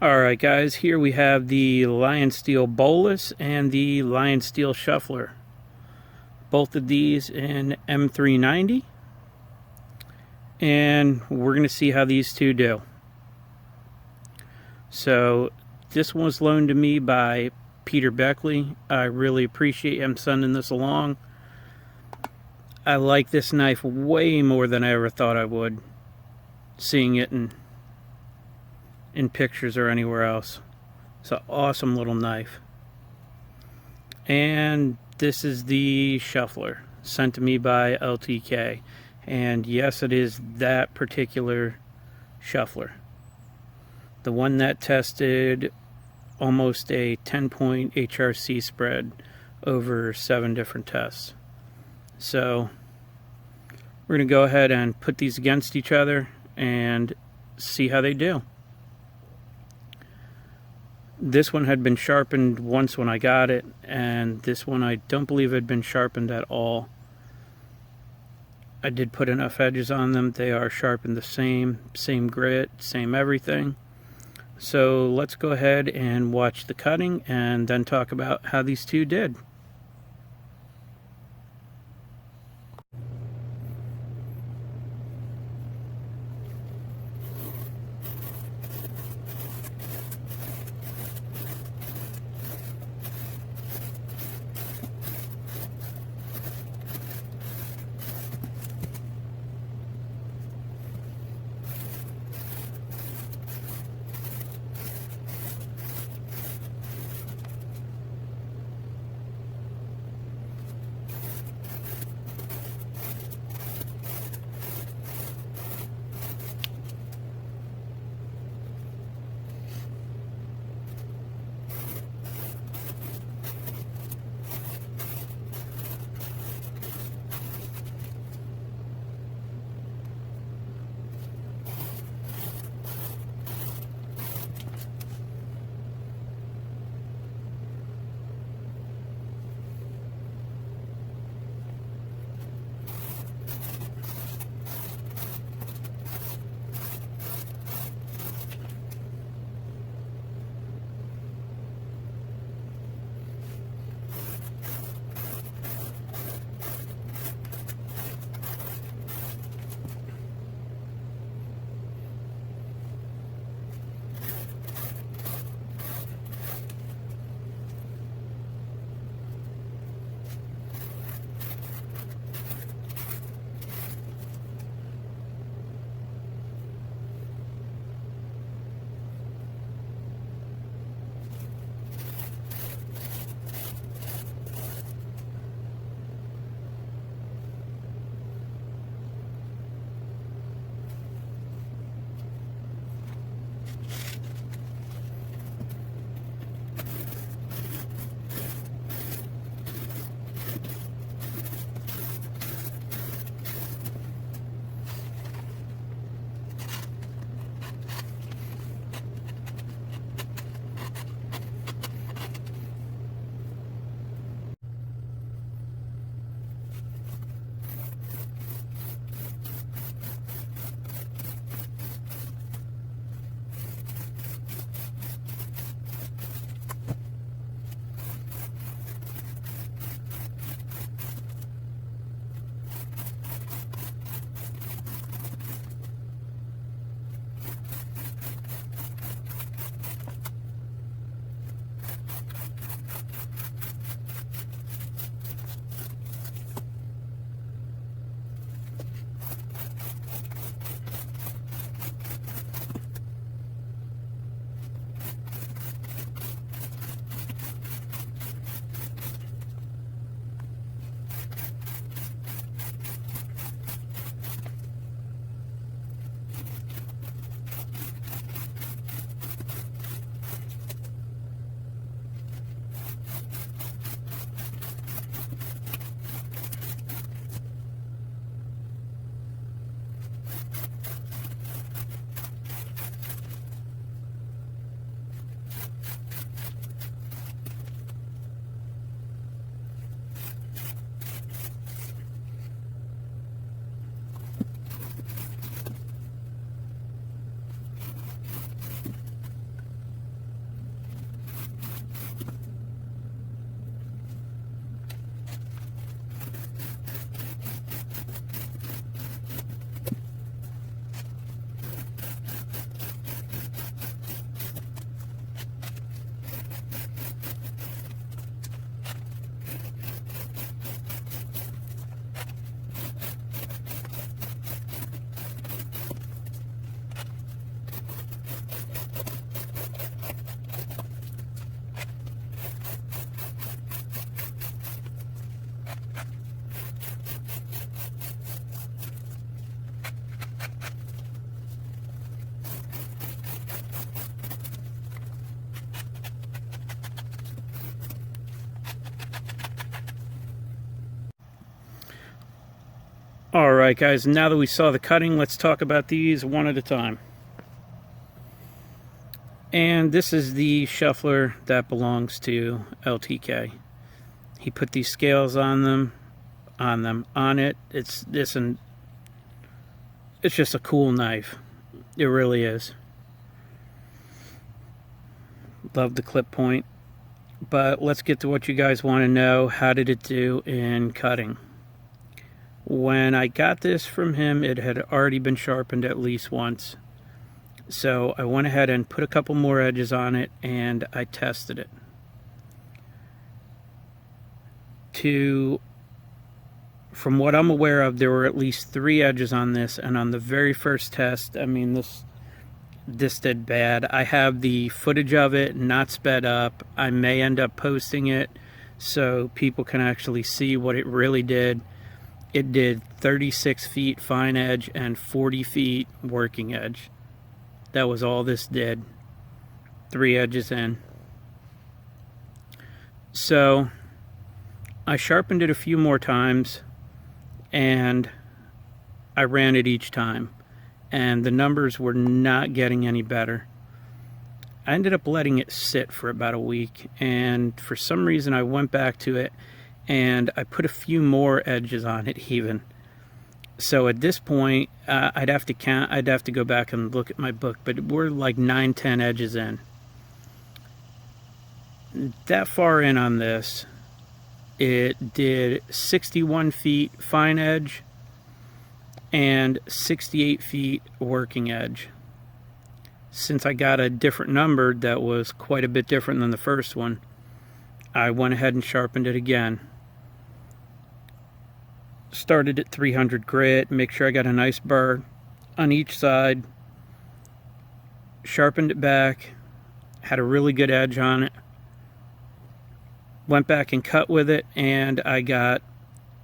Alright guys, here we have the Lionsteel Bolus and the Lionsteel Shuffler. Both of these in M390. And we're going to see how these two do. So, this one was loaned to me by Peter Beckler. I really appreciate him sending this along. I like this knife way more than I ever thought I would, seeing it in pictures or anywhere else. It's an awesome little knife. And this is the Shuffler, sent to me by LTK. And yes, it is that particular Shuffler. The one that tested almost a 10-point HRC spread over 7 different tests. So we're going to go ahead and put these against each other and see how they do. This one had been sharpened once when I got it, and this one I don't believe had been sharpened at all. I did put enough edges on them. They are sharpened the same grit, same everything. So let's go ahead and watch the cutting and then talk about how these two did. Alright guys, now that we saw the cutting, let's talk about these one at a time. And this is the shuffler that belongs to LTK. He put these scales on it. It's just a cool knife. It really is. Love the clip point. But let's get to what you guys want to know. How did it do in cutting? When I got this from him, it had already been sharpened at least once. So I went ahead and put a couple more edges on it and I tested it. From what I'm aware of, there were at least 3 edges on this, and on the very first test, I mean, this did bad. I have the footage of it, not sped up. I may end up posting it so people can actually see what it really did. It did 36 feet fine edge and 40 feet working edge. That was all this did. 3 edges in. So I sharpened it a few more times and I ran it each time, and the numbers were not getting any better. I ended up letting it sit for about a week, and for some reason I went back to it and I put a few more edges on it even. So at this point, I'd have to go back and look at my book, but we're like 9-10 edges in. That far in on this, it did 61 feet fine edge and 68 feet working edge. Since I got a different number that was quite a bit different than the first one, I went ahead and sharpened it again. Started at 300 grit, make sure I got a nice burr on each side, sharpened it back, had a really good edge on it, went back and cut with it, and I got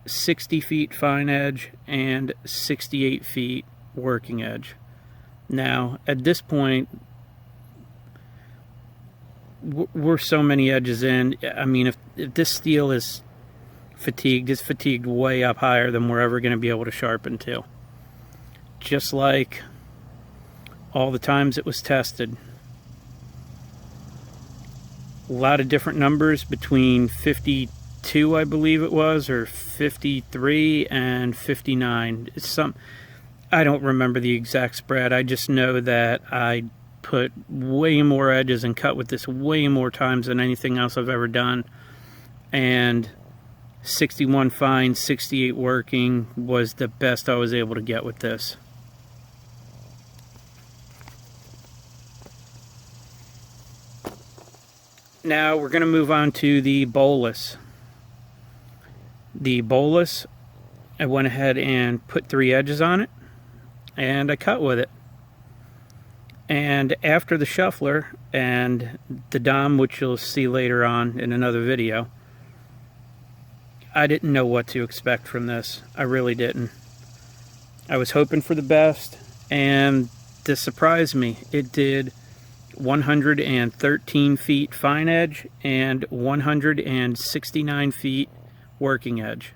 60 feet fine edge and 68 feet working edge. Now at this point, we're so many edges in. I mean, if this steel is fatigued, it's fatigued way up higher than we're ever going to be able to sharpen to. Just like all the times it was tested. A lot of different numbers between 52, I believe it was, or 53 and 59. I don't remember the exact spread. I just know that I put way more edges and cut with this way more times than anything else I've ever done. And 61 fine, 68 working was the best I was able to get with this. Now we're going to move on to the Bolus. The Bolus, I went ahead and put 3 edges on it, and I cut with it. And after the shuffler and the dom, which you'll see later on in another video, I didn't know what to expect from this. I really didn't. I was hoping for the best, and this surprised me. It did 113 feet fine edge and 169 feet working edge.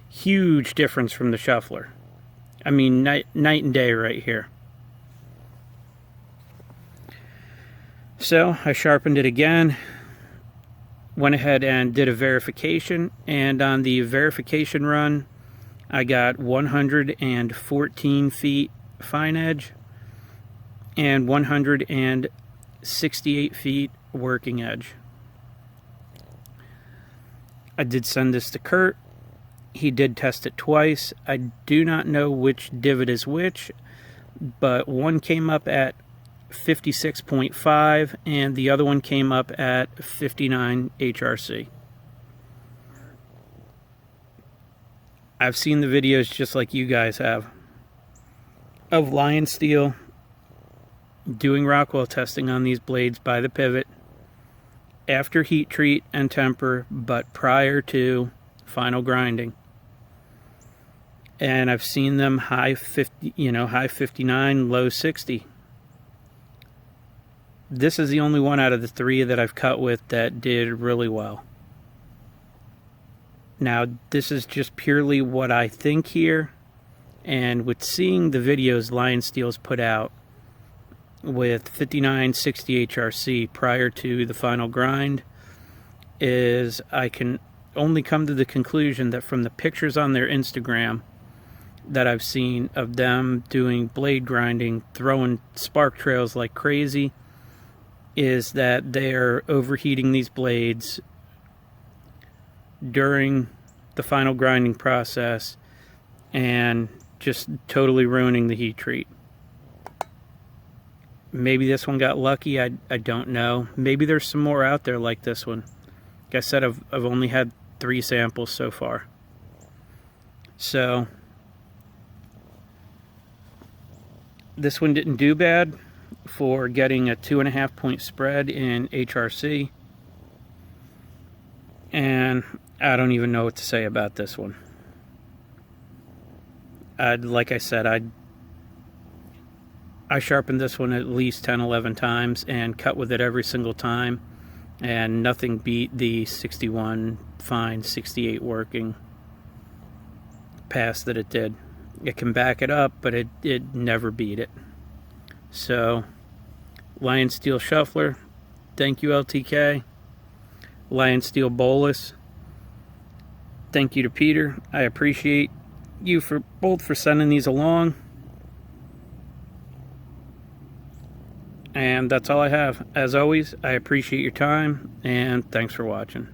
Huge difference from the shuffler. I mean, night and day right here. So I sharpened it again, went ahead and did a verification, and on the verification run I got 114 feet fine edge and 168 feet working edge. I did send this to Kurt. He did test it twice. I do not know which divot is which, but one came up at 56.5 and the other one came up at 59 HRC. I've seen the videos just like you guys have of Lionsteel doing Rockwell testing on these blades by the pivot after heat treat and temper, but prior to final grinding. And I've seen them high 50, high 59, low 60. This is the only one out of the 3 that I've cut with that did really well. Now, this is just purely what I think here, and with seeing the videos Lionsteel's put out with 5960 HRC prior to the final grind, is I can only come to the conclusion that from the pictures on their Instagram that I've seen of them doing blade grinding, throwing spark trails like crazy, is that they're overheating these blades during the final grinding process and just totally ruining the heat treat. Maybe this one got lucky, I don't know. Maybe there's some more out there like this one. Like I said, I've only had 3 samples so far. So this one didn't do bad for getting a 2.5 point spread in HRC. And I don't even know what to say about this one. Like I said, I sharpened this one at least 10-11 times and cut with it every single time, and nothing beat the 61 fine, 68 working pass that it did. It can back it up, but it never beat it. So, Lionsteel Shuffler, thank you LTK. Lionsteel Bolus, thank you to Peter. I appreciate you both for sending these along. And that's all I have. As always, I appreciate your time, and thanks for watching.